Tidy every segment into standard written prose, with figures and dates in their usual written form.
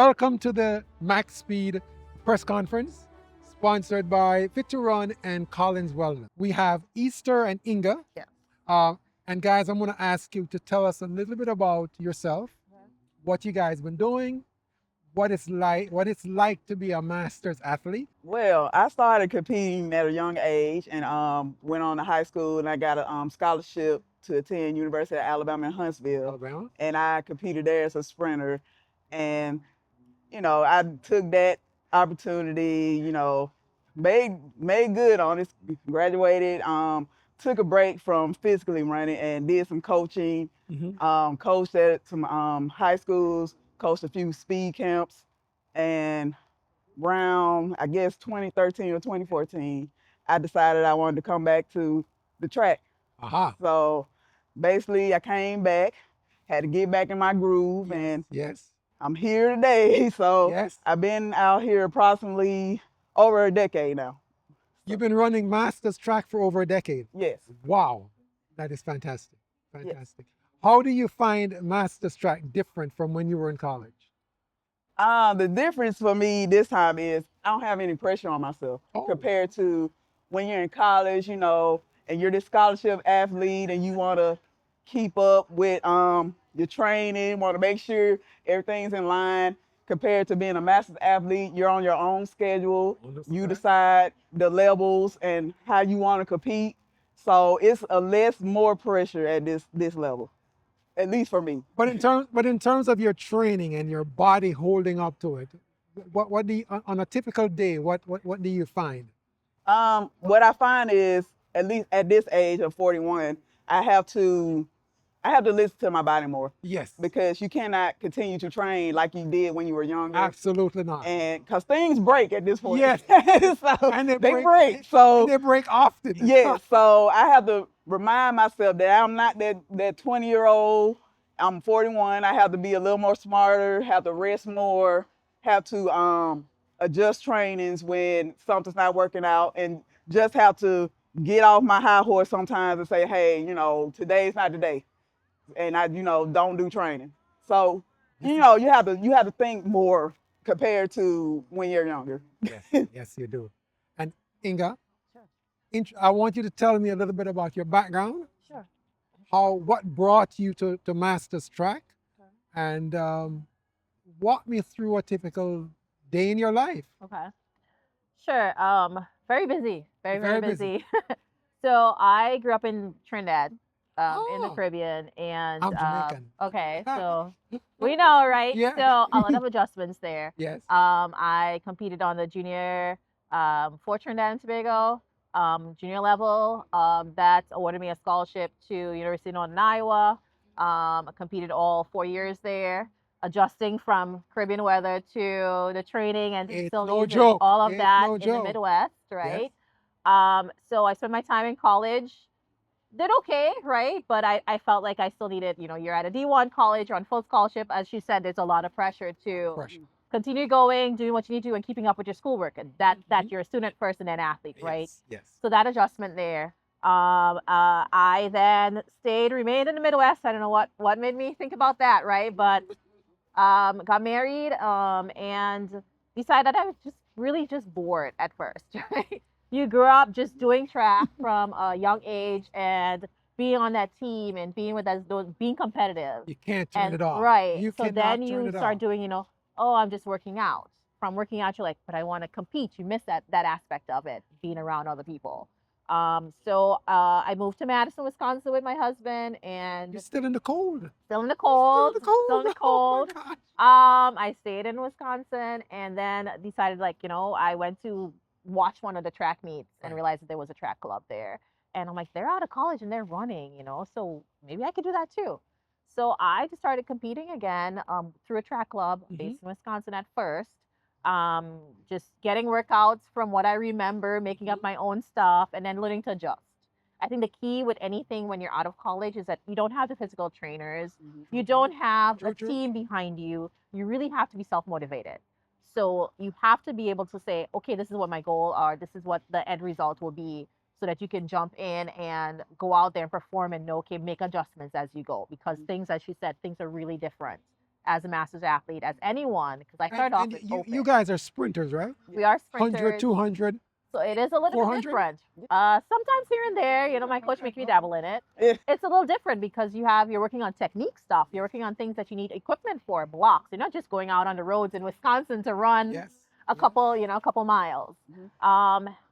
Welcome to the Max Speed press conference, sponsored by Fit to Run and Collins Wellness. We have Easter and Inga. Yeah. And guys, I'm going to ask you to tell us a little bit about yourself, what you guys been doing, what it's like to be a masters athlete. Well, I started competing at a young age and went on to high school, and I got a scholarship to attend University of Alabama in Huntsville. Alabama. And I competed there as a sprinter. And, I took that opportunity, made good on it, graduated, took a break from physically running and did some coaching, coached at some high schools, coached a few speed camps, and around, I guess, 2013 or 2014, I decided I wanted to come back to the track. Aha. So basically, I came back, had to get back in my groove, and Yes. I'm here today. So Yes. I've been out here approximately over a decade now. You've been running masters track for over a decade. Yes. Wow. That is fantastic. Fantastic. How do you find masters track different from when you were in college? The difference for me this time is I don't have any pressure on myself compared to when you're in college, and you're this scholarship athlete and you want to keep up with your training, want to make sure everything's in line. Compared to being a master's athlete, you're on your own schedule. You decide the levels and how you want to compete. So it's more pressure at this level, at least for me. But in terms of your training and your body holding up to it, what do you, on a typical day, what do you find? What I find is, at least at this age of 41, I have to listen to my body more. Yes. Because you cannot continue to train like you did when you were younger. Absolutely not. And because things break at this point. Yes. So and they break. So and they break often. Yeah. So I have to remind myself that I'm not that 20-year-old. I'm 41. I have to be a little more smarter, have to rest more, have to adjust trainings when something's not working out, and just have to get off my high horse sometimes and say, hey, today's not the day. And I, don't do training. So, you have to think more compared to when you're younger. Yes, you do. And Inga, I want you to tell me a little bit about your background. Sure. What brought you to Masters Track, and walk me through a typical day in your life. Okay. Sure. Very busy. Very busy. busy. So I grew up in Trinidad, in the Caribbean, and I'm Jamaican. okay, so we know, right? Yeah. So a lot of adjustments there. Yes. I competed on the junior for Trinidad and Tobago junior level. That awarded me a scholarship to University of Northern Iowa. I competed all 4 years there, adjusting from Caribbean weather to the training and facilities and all of that in the Midwest, right? Yes. So I spent my time in college, did okay, right? But I felt like I still needed, you're at a D1 college, you're on full scholarship. As she said, there's a lot of pressure to continue going, doing what you need to do, and keeping up with your schoolwork. And that you're a student first and then athlete, right? Yes. So that adjustment there. I then remained in the Midwest. I don't know what made me think about that, right? But got married and decided that I was just bored at first, right? You grew up just doing track from a young age and being on that team and being with those being competitive. You can't turn it off. Right. So then you start doing, oh, I'm just working out. From working out, you're like, but I want to compete. You miss that aspect of it, being around other people. So I moved to Madison, Wisconsin with my husband, and you're still in the cold. Still in the cold. Still in the cold. Oh I stayed in Wisconsin and then decided, I went to watch one of the track meets and realized that there was a track club there. And I'm like, they're out of college and they're running, so maybe I could do that too. So I just started competing again through a track club based in Wisconsin at first. Just getting workouts from what I remember, making up my own stuff, and then learning to adjust. I think the key with anything when you're out of college is that you don't have the physical trainers. You don't have a team behind you. You really have to be self-motivated. So you have to be able to say, okay, this is what my goal are. This is what the end result will be, so that you can jump in and go out there and perform and know, okay, make adjustments as you go, because things, as she said, things are really different as a master's athlete as anyone because I started off And with you open. guys are sprinters, right? We are 100, sprinters. 200. So it is a little bit 400? different. Sometimes here and there, you know, my coach makes me dabble in it. Yeah. It's a little different because you're working on technique stuff. You're working on things that you need equipment for, blocks. You're not just going out on the roads in Wisconsin to run Yes. a couple, you know, a couple miles.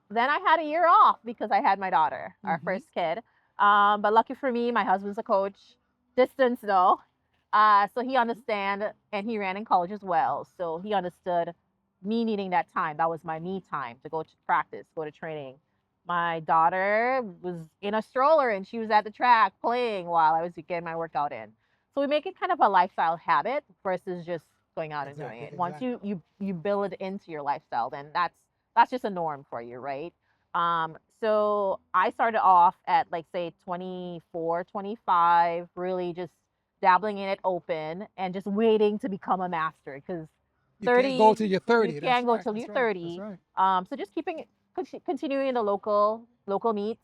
Then I had a year off because I had my daughter, our first kid. But lucky for me, my husband's a coach, distance though. So he understand, and he ran in college as well. So he understood me needing that time. That was my me time to go to practice, go to training. My daughter was in a stroller and she was at the track playing while I was getting my workout in. So we make it kind of a lifestyle habit versus just going out and doing it. Once you build it into your lifestyle, then that's just a norm for you, right? So I started off at like say 24, 25, really just dabbling in it open and just waiting to become a master because You 30 can't go till you're 30. you That's can't go right, till that's you're right, 30. That's right. So just continuing the local meets.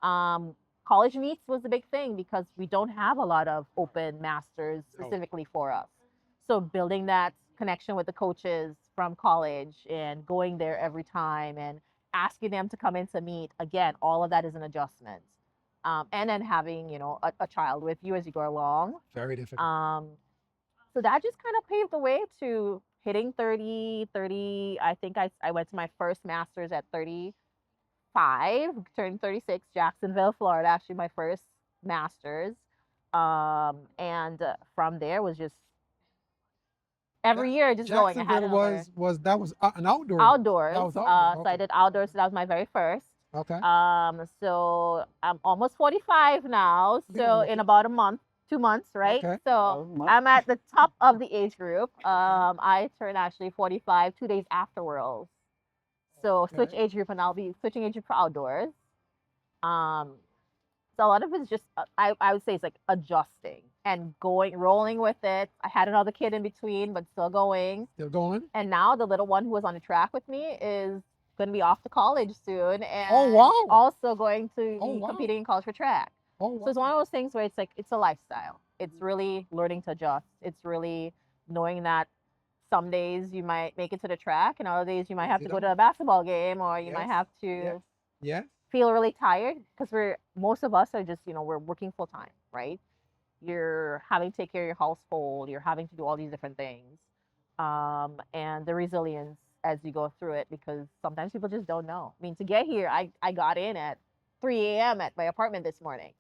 Um, College meets was a big thing because we don't have a lot of open masters No. specifically for us. So building that connection with the coaches from college and going there every time and asking them to come in to meet, again, all of that is an adjustment. And then having, you know, a child with you as you go along. Very difficult. So that just kind of paved the way to hitting 30. I think I went to my first master's at 35, turned 36, Jacksonville, Florida, actually my first master's. And from there was just every year just going. I had Jacksonville another was an outdoor. outdoors. That was outdoor. So I did outdoors. So that was my very first. Okay. So I'm almost 45 now. So in about a month, 2 months, right? Okay. So I'm at the top of the age group. I turned actually 45 2 days afterwards. So switch Okay. age group, and I'll be switching age group for outdoors. Um, so a lot of it's just I would say it's like adjusting and rolling with it. I had another kid in between, but still going. Still going. And now the little one who was on the track with me is going to be off to college soon, and Oh, wow. also going to Oh, be wow. competing in college for track. Oh, So it's one of those things where it's like it's a lifestyle. It's really learning to adjust. It's really knowing that some days you might make it to the track, and other days you might have to go to a basketball game, or you might Yes, have to Yeah. feel really tired because most of us are just we're working full time, right? You're having to take care of your household. You're having to do all these different things, and the resilience as you go through it because sometimes people just don't know. I mean, to get here, I got in at 3 a.m. at my apartment this morning.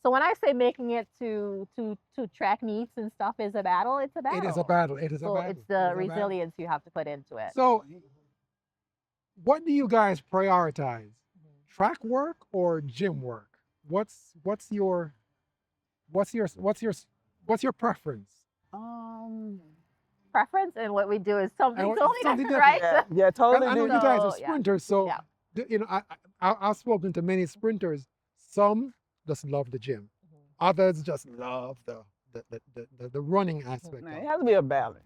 So when I say making it to track meets and stuff is a battle, it's a battle. It is a battle. It is a So battle. it's It the is a battle. resilience you have to put into it. So, what do you guys prioritize? Track work or gym work? What's your preference? Preference and what we do is something And totally something different, right? Yeah, totally I know different. you guys are So, yeah. sprinters, so Yeah. you know I've spoken to many sprinters. Some just love the gym, others just love the running aspect. Now, Of it it. has to be a balance.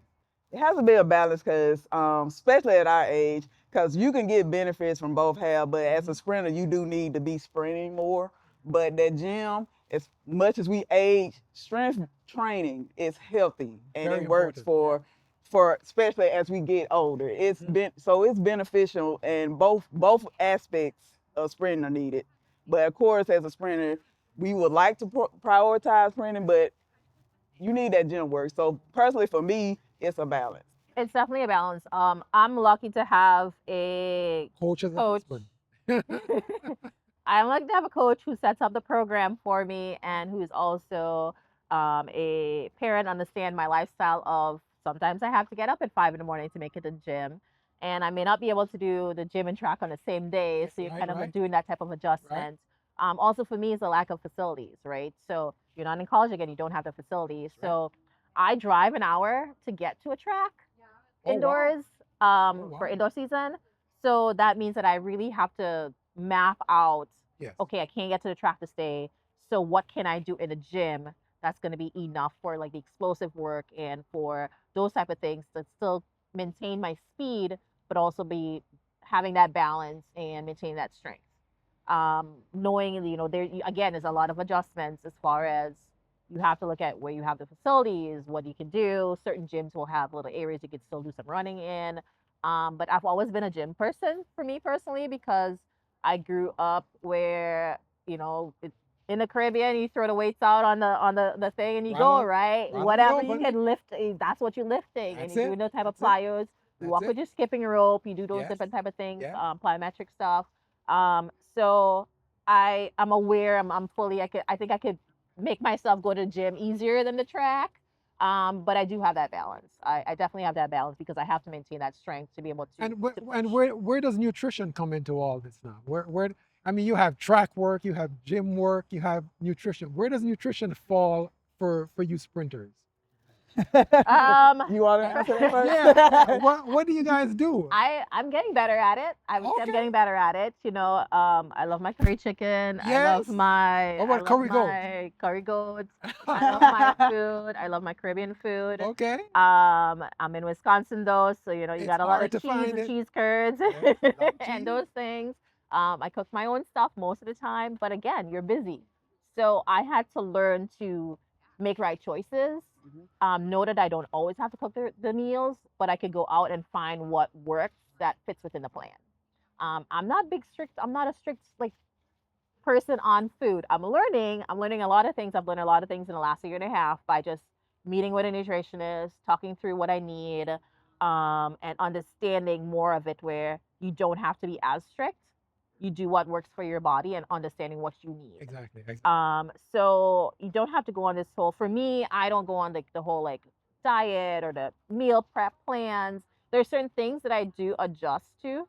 It has to be a balance because, especially at our age, because you can get benefits from both halves, but as a sprinter, you do need to be sprinting more. But that gym, as much as we age, strength training is healthy and Very it works important, for especially as we get older. It's it's beneficial, and both aspects of sprinting are needed. But of course, as a sprinter, we would like to prioritize sprinting, but you need that gym work. So personally, for me, it's a balance. It's definitely a balance. I'm lucky to have a Coach as a coach. husband. I'm lucky to have a coach who sets up the program for me and who's also a parent, understand my lifestyle of sometimes I have to get up at 5 in the morning to make it to the gym. And I may not be able to do the gym and track on the same day. So you're Right, kind of right. doing that type of adjustment. Also for me is the lack of facilities, right? So you're not in college again, you don't have the facilities. So I drive an hour to get to a track Oh, wow. indoors wow. for indoor season. So that means that I really have to map out, Yes. okay, I can't get to the track to stay. So what can I do in a gym that's going to be enough for like the explosive work and for those type of things that still maintain my speed, but also be having that balance and maintain that strength. Knowing, there again is a lot of adjustments as far as you have to look at where you have the facilities, what you can do. Certain gyms will have little areas you could still do some running in. But I've always been a gym person for me personally because I grew up where, you know, in the Caribbean, you throw the weights out on the thing and you Right go, on, right? right on the Whatever you open. can lift, that's what you're lifting. And That's you're it. doing those type of That's it. plyos. You That's walk with it. your skipping rope, you do those Yes. different type of things, Yeah. plyometric stuff. So I'm aware, I'm fully, I think I could make myself go to the gym easier than the track. But I do have that balance. I definitely have that balance because I have to maintain that strength to be able And to and push. where does nutrition come into all this now? Where I mean, you have track work, you have gym work, you have nutrition. Where does nutrition fall for you sprinters? Um, You want to answer that first? Yeah. What do you guys do? I'm getting better at it. I would say I'm Okay. getting better at it. You know, I love my curry chicken. Yes. What I about love curry goat? my curry goats. I love my food. I love my Caribbean food. Okay. I'm in Wisconsin though, so you know you It's got a lot hard of to cheese find and it. cheese curds Yes. Love and cheese. those things. I cook my own stuff most of the time, but again, you're busy, so I had to learn to make right choices. Know that I don't always have to cook the meals, but I could go out and find what works that fits within the plan. I'm not big strict. I'm not a strict like person on food. I'm learning. I'm learning a lot of things. I've learned a lot of things in the last year and a half by just meeting with a nutritionist, talking through what I need, and understanding more of it where you don't have to be as strict. You do what works for your body and understanding what you need. Exactly. Exactly. So you don't have to go on this whole, for me, I don't go on like the whole like diet or the meal prep plans. There's certain things that I do adjust to,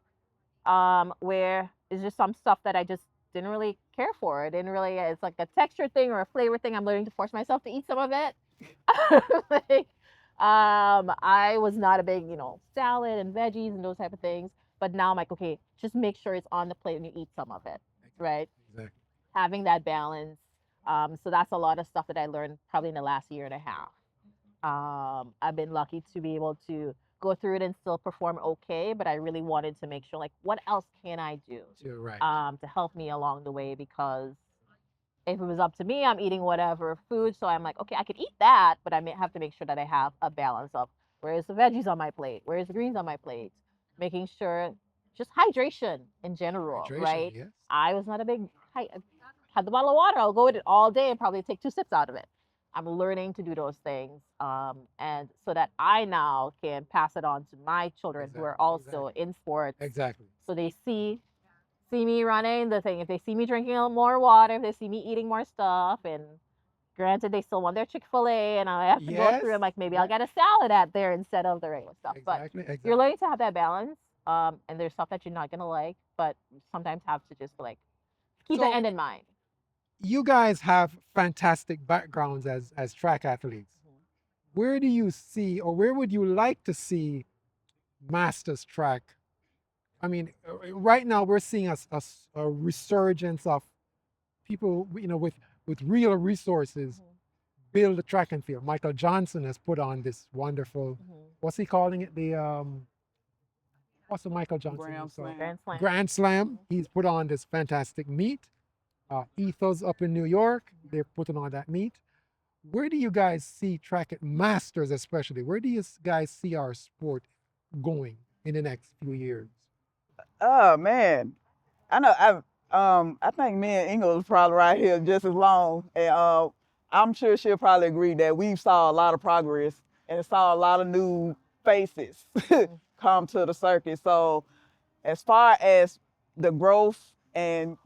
where it's just some stuff that I just didn't really care for. It didn't really, it's like a texture thing or a flavor thing. I'm learning to force myself to eat some of it. Like, I was not a big, you know, salad and veggies and those type of things. But now I'm like, okay, just make sure it's on the plate and you eat some of it, right? Exactly. Having that balance. So that's a lot of stuff that I learned probably in the last year and a half. I've been lucky to be able to go through it and still perform okay, but I really wanted to make sure, like, what else can I do You're right. to help me along the way? Because if it was up to me, I'm eating whatever food. So I'm like, okay, I could eat that, but I may have to make sure that I have a balance of where's the veggies on my plate, where's the greens on my plate, making sure just hydration in general, Hydration. right? Yes. I was not a big had the bottle of water. I'll go with it all day and probably take 2 sips out of it. I'm learning to do those things, and so that I now can pass it on to my children who are Exactly. also Exactly. in sports. Exactly. So they see me running the thing. If they see me drinking more water, if they see me eating more stuff, and granted they still want their Chick-fil-A, and I have to go Yes. through and like maybe I'll Yeah. get a salad at there instead of the regular stuff. But Exactly. Exactly. you're learning to have that balance. And there's stuff that you're not gonna like, but you sometimes have to just like keep the So end in mind. you guys have fantastic backgrounds as track athletes. Where do you see, or where would you like to see masters track? I mean, right now we're seeing a resurgence of people, you know, with real resources build a track and field. Michael Johnson has put on this wonderful, what's he calling it? What's the Michael Johnson? Grand Slam. Grand Slam. Grand Slam. He's put on this fantastic meet. Ethos up in New York, they're putting on that meet. Where do you guys see track masters, especially? Where do you guys see our sport going in the next few years? Oh man, I know. I think me and Inga was probably right here just as long, and I'm sure she'll probably agree that we saw a lot of progress and saw a lot of new faces come to the circuit. So, as far as the growth and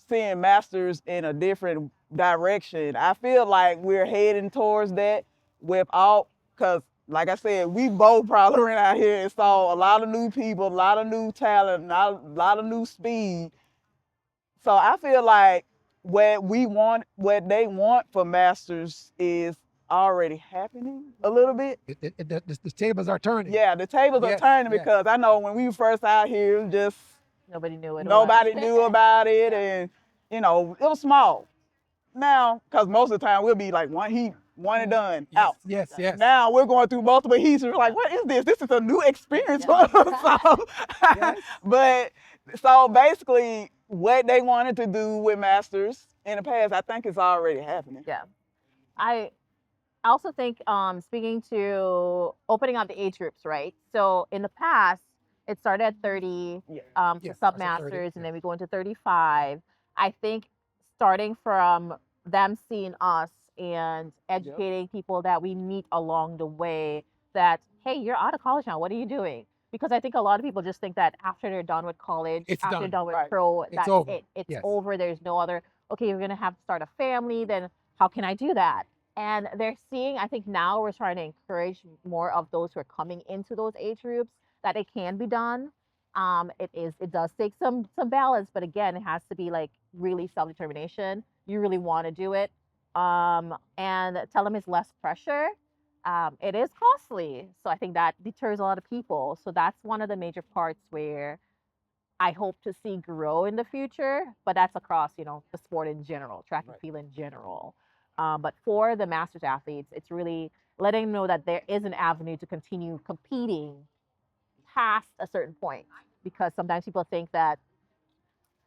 seeing masters in a different direction, I feel like we're heading towards that without because. Like I said, we both probably ran out here and saw a lot of new people, a lot of new talent, a lot of new speed. So I feel like what they want for masters is already happening a little bit. The tables are turning. Yeah, the tables are Yes, turning yes. because I know when we were first out here, it was just Nobody knew it. nobody knew about it, and it was small. Now, because most of the time we'll be like one heat, one and done, Yes, out. yes, yes. Now we're going through multiple heats and we're like, what is this? This is a new experience for us. Yes. But so basically what they wanted to do with masters in the past, I think it's already happening. Yeah. I also think speaking to opening up the age groups, right? So in the past, it started at 30 Yeah. for Yes, starts at 30. submasters, and Yes. then we go into 35. I think starting from them seeing us and Yep. educating people that we meet along the way that, hey, you're out of college now. What are you doing? Because I think a lot of people just think that after they're done with college, It's after they're done. done with Right. pro, It's that's over. it. It's Yes. over. There's no other, okay, you're going to have to start a family. Then how can I do that? And they're seeing, I think now we're trying to encourage more of those who are coming into those age groups that it can be done. It does take some balance, but again, it has to be like really self-determination. You really want to do it. And tell them it's less pressure. It is costly. So I think that deters a lot of people. So that's one of the major parts where I hope to see grow in the future, but that's across, the sport in general, track and Right. field in general. But for the masters athletes, it's really letting them know that there is an avenue to continue competing past a certain point, because sometimes people think that,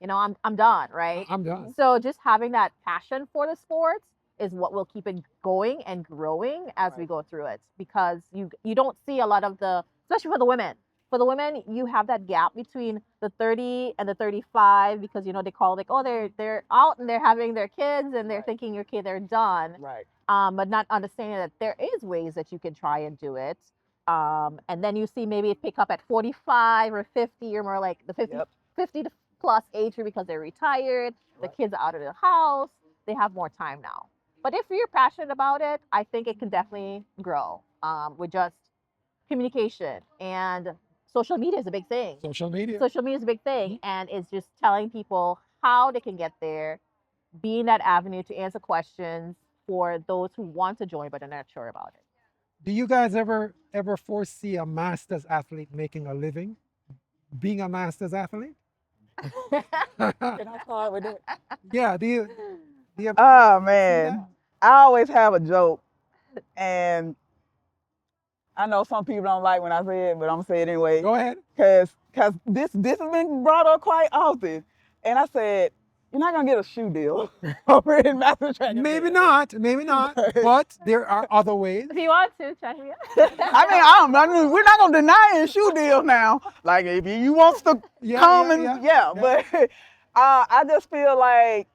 I'm done, right? I'm done. So just having that passion for the sport is what will keep it going and growing as we Right. go through it, because you don't see a lot of the, especially for the women. For the women, you have that gap between the 30 and the 35, because they call it like, oh, they're out and they're having their kids and they're Right. thinking, okay, they're done. Right. But not understanding that there is ways that you can try and do it. And then you see maybe it pick up at 45 or 50, or more like the 50, Yep. 50 to plus age group, because they're retired, the Right. kids are out of the house, they have more time now. But if you're passionate about it, I think it can definitely grow with just communication. And social media is a big thing. Social media. Social media is a big thing, and it's just telling people how they can get there, being that avenue to answer questions for those who want to join but are not sure about it. Do you guys ever foresee a masters athlete making a living, being a masters athlete? Can I start with that? Yeah. Do you ever Oh see that? man, I always have a joke, and I know some people don't like when I say it, but I'm gonna say it anyway, Go ahead. cause this has been brought up quite often, and I said you're not gonna get a shoe deal over in Master Track and Maybe Field. not. Maybe not. But there are other ways. If you want to, check me I mean, we're not gonna deny a shoe deal now. Like if you want to Yeah. come Yeah. and Yeah. but I just feel like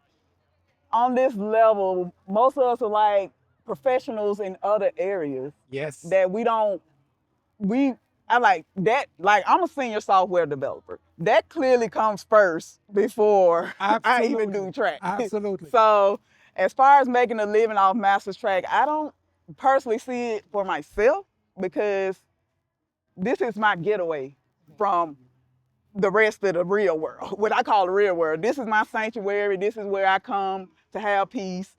on this level, most of us are like professionals in other areas Yes. that I like that. Like I'm a senior software developer. That clearly comes first before I even do Absolutely. track. Absolutely. So as far as making a living off master's track, I don't personally see it for myself because this is my getaway from the rest of the real world, what I call the real world. This is my sanctuary. This is where I come to have peace.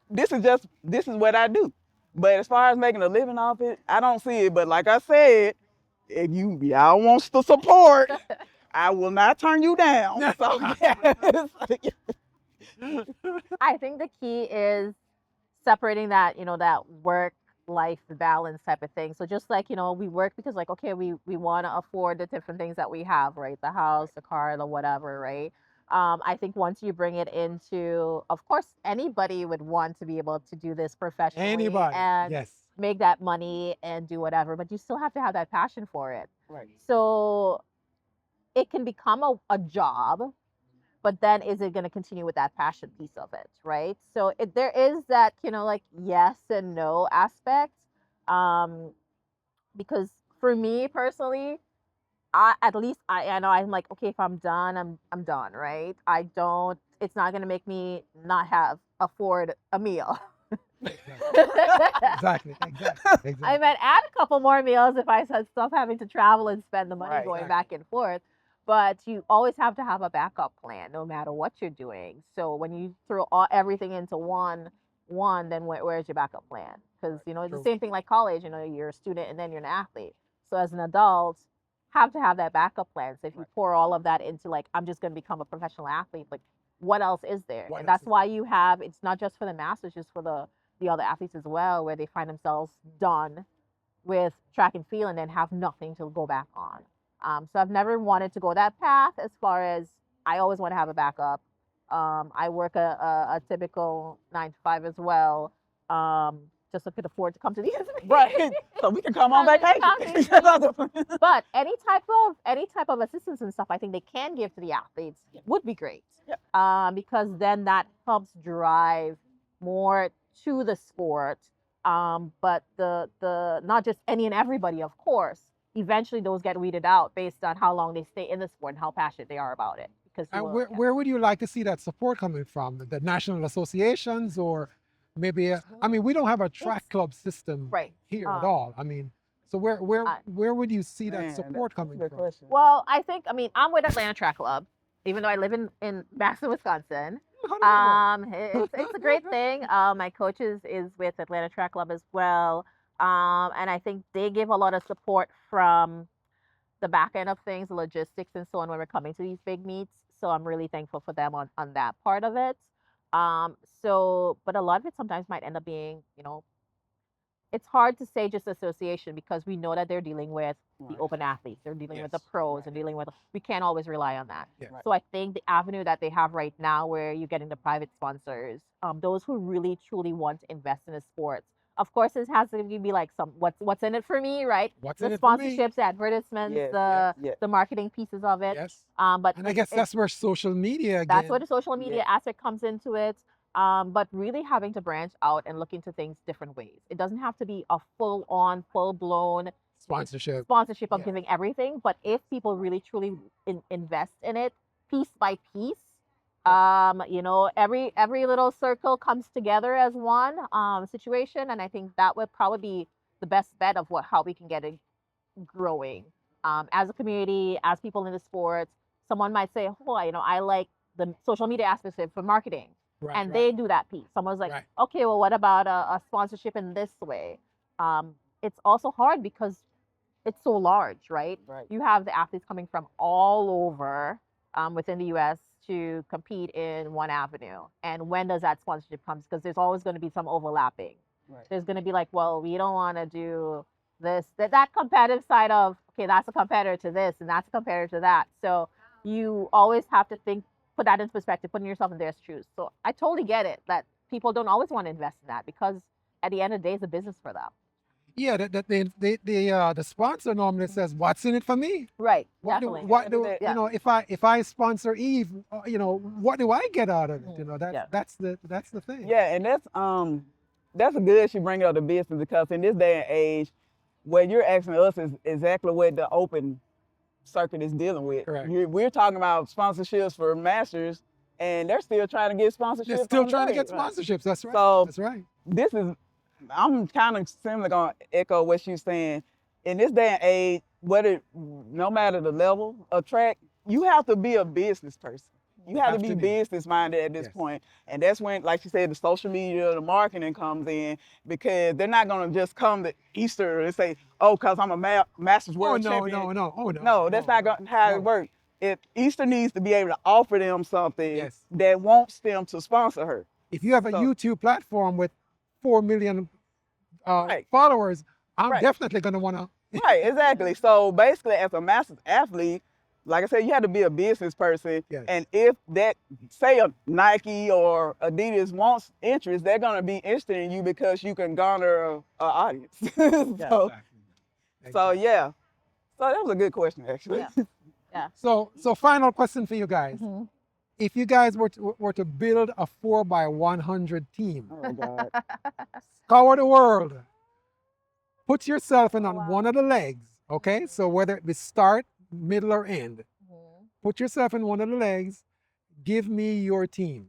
This is what I do. But as far as making a living off it, I don't see it. But like I said, if y'all wants to support, I will not turn you down. So yes. I think the key is separating that, that work life balance type of thing. So just like, we work because like, okay, we want to afford the different things that we have, right? The house, Right. the car, the whatever, right? I think once you bring it into, of course, anybody would want to be able to do this professionally Anybody. and Yes. make that money and do whatever, but you still have to have that passion for it. Right. So it can become a job, but then is it going to continue with that passion piece of it, right? So there is that, like yes and no aspect. um because for me personally, at least I know I'm like, okay, if I'm done, I'm done, right? I don't, it's not going to make me not have afford a meal. Exactly. Exactly. I Exactly. might add a couple more meals if I stop having to travel and spend the money Right. going Exactly. back and forth. But you always have to have a backup plan, no matter what you're doing. So when you throw everything into one, then where's your backup plan? Because it's the True. same thing like college. You're a student and then you're an athlete. So as an adult, have to have that backup plan. So if you Right. pour all of that into like, I'm just going to become a professional athlete, like what else is there? What And else that's is why you have, it's not just for the masters, just for the other athletes as well, where they find themselves done with track and field and then have nothing to go back on. So I've never wanted to go that path. As far as, I always want to have a backup. I work a typical 9 to 5 as well. just so could afford to come to these. Right. So we can come on vacation. But any type of assistance and stuff, I think they can give to the athletes would be great. Because then that helps drive more to the sport. But the not just any and everybody, of course. Eventually, those get weeded out based on how long they stay in the sport and how passionate they are about it. Because And where would you like to see that support coming from? The national associations, or maybe? I mean, we don't have a track club system here at all. I mean, so where would you see that support coming from? Question. Well, I think I'm with Atlanta Track Club, even though I live in Madison, Wisconsin. It's a great thing. My coach is with Atlanta Track Club as well. And I think they give a lot of support from the back end of things, the logistics and so on when we're coming to these big meets. So I'm really thankful for them on that part of it. But a lot of it sometimes might end up being, it's hard to say just association because we know that they're dealing with the open athletes, they're dealing with the pros, and dealing with. We can't always rely on that. So I think the avenue that they have right now, where you're getting the private sponsors, those who really truly want to invest in the sports. Of course, it has to be like what's in it for me, right? The sponsorships, the advertisements, the marketing pieces of it. And I guess that's where social media. Again. That's where the social media aspect comes into it. But really having to branch out and look into things different ways. It doesn't have to be a full-on, full-blown sponsorship of giving everything. But if people really truly invest in it, piece by piece, every little circle comes together as one situation, and I think that would probably be the best bet of how we can get it growing as a community, as people in the sports. Someone might say, "Oh, I like the social media aspect for marketing." They do that piece. Someone's like, okay, well, what about a sponsorship in this way? It's also hard because it's so large, right? You have the athletes coming from all over within the U.S. to compete in one avenue. And when does that sponsorship come? Because there's always going to be some overlapping. There's going to be like, well, we don't want to do this, that competitive side of, okay, that's a competitor to this and that's a competitor to that. So you always have to put that into perspective, putting yourself in their shoes. So I totally get it that people don't always want to invest in that because at the end of the day, it's a business for them. Yeah, the sponsor normally says, "What's in it for me?" Right. Definitely. Definitely. If I sponsor Eve, what do I get out of it? That's the thing. Yeah, and that's a good she bring up the business because in this day and age, what you're asking us is exactly what the open circuit is dealing with. Correct. We're talking about sponsorships for masters, and they're still trying to get sponsorships. They're still trying to get sponsorships. That's right. So that's right. I'm kind of similar going to echo what she's saying. In this day and age, no matter the level of track, you have to be a business person. You have to be business minded at this point. And that's when, like you said, the social media, the marketing comes in because they're not going to just come to Easter and say, oh, because I'm a Masters World Champion. No, that's not how it works. Easter needs to be able to offer them something that wants them to sponsor her. If you have a YouTube platform with 4 million followers, I'm definitely going to want to. Right, exactly. So basically, as a Masters athlete, like I said, you have to be a business person. And if that, say a Nike or Adidas wants interest, they're going to be interested in you because you can garner an audience. So that was a good question, actually. So final question for you guys. If you guys were to build a 4x100 team, scour the world, put yourself in on one of the legs, okay? So whether it be start, middle, or end, put yourself in one of the legs, give me your team.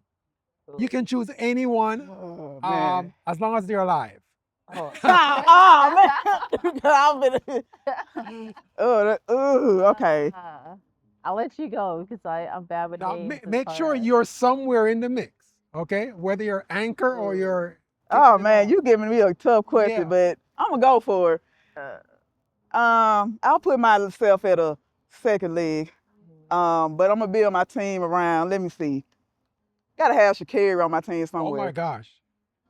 You can choose anyone as long as they're alive. Okay. I'll let you go because I'm bad with names. Make sure you're somewhere in the mix, okay? Whether you're anchor or you're... Oh, man, you're giving me a tough question, but I'm going to go for it. I'll put myself at a second leg, but I'm going to build my team around, let me see. Got to have Shakira on my team somewhere. Oh, my gosh.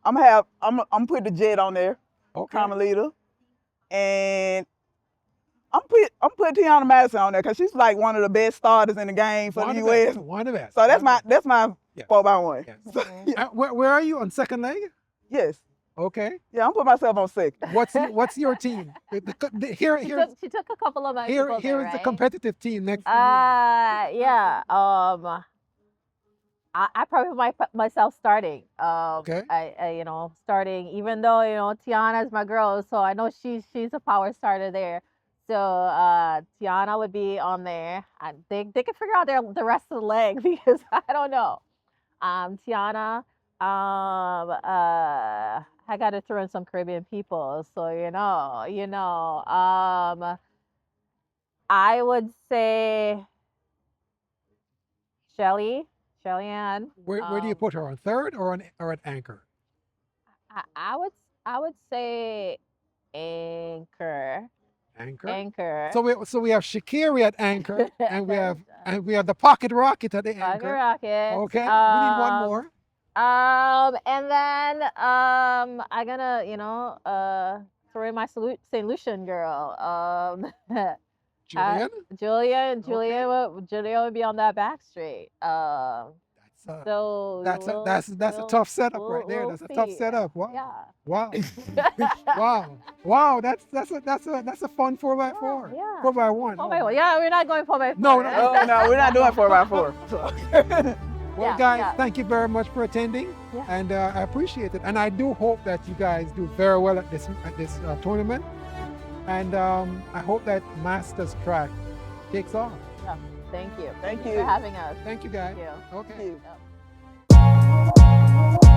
I'm putting the Jet on there, Carmelita, and I'm putting Tiana Madison on there because she's like one of the best starters in the game for the U.S. One of the best. So that's my 4x1. Yes. Where are you on second leg? Yes. Okay. Yeah, I'm putting myself on second. What's your team? Here She took a couple of my here people here there, is the right? competitive team next to you. Yeah. I probably might put myself starting. Okay. You know, starting, even though, you know, Tiana's my girl, so I know she's a power starter there. So Tiana would be on there. They can figure out the rest of the leg because I don't know. Tiana, I got to throw in some Caribbean people, so I would say Shelly Ann. Where do you put her, on third or at anchor? I, I would I would say anchor. Anchor. Anchor. So we have Shakiri at anchor, and we have the pocket rocket at the Pocket anchor. Rocket. Okay. We need one more. And then I'm gonna, throw in my St. Lucian girl. Julian. Julia Okay. Julia would be on that back straight. So That's a tough setup right there. we'll That's a tough see. setup. Wow. Yeah. Wow. Wow. That's a fun 4x4. Yeah. 4x1. 4x4. Yeah, we're not going 4x4. No, no. Oh no, we're not doing 4x4. Well, Yeah, guys, yeah. thank you very much for attending, Yeah. and I appreciate it. And I do hope that you guys do very well at this tournament, and I hope that Masters Track takes off. Yeah. Thank you. Thank For you. having us. Thank you, guys. Thank you. Okay. Thank you. Yep.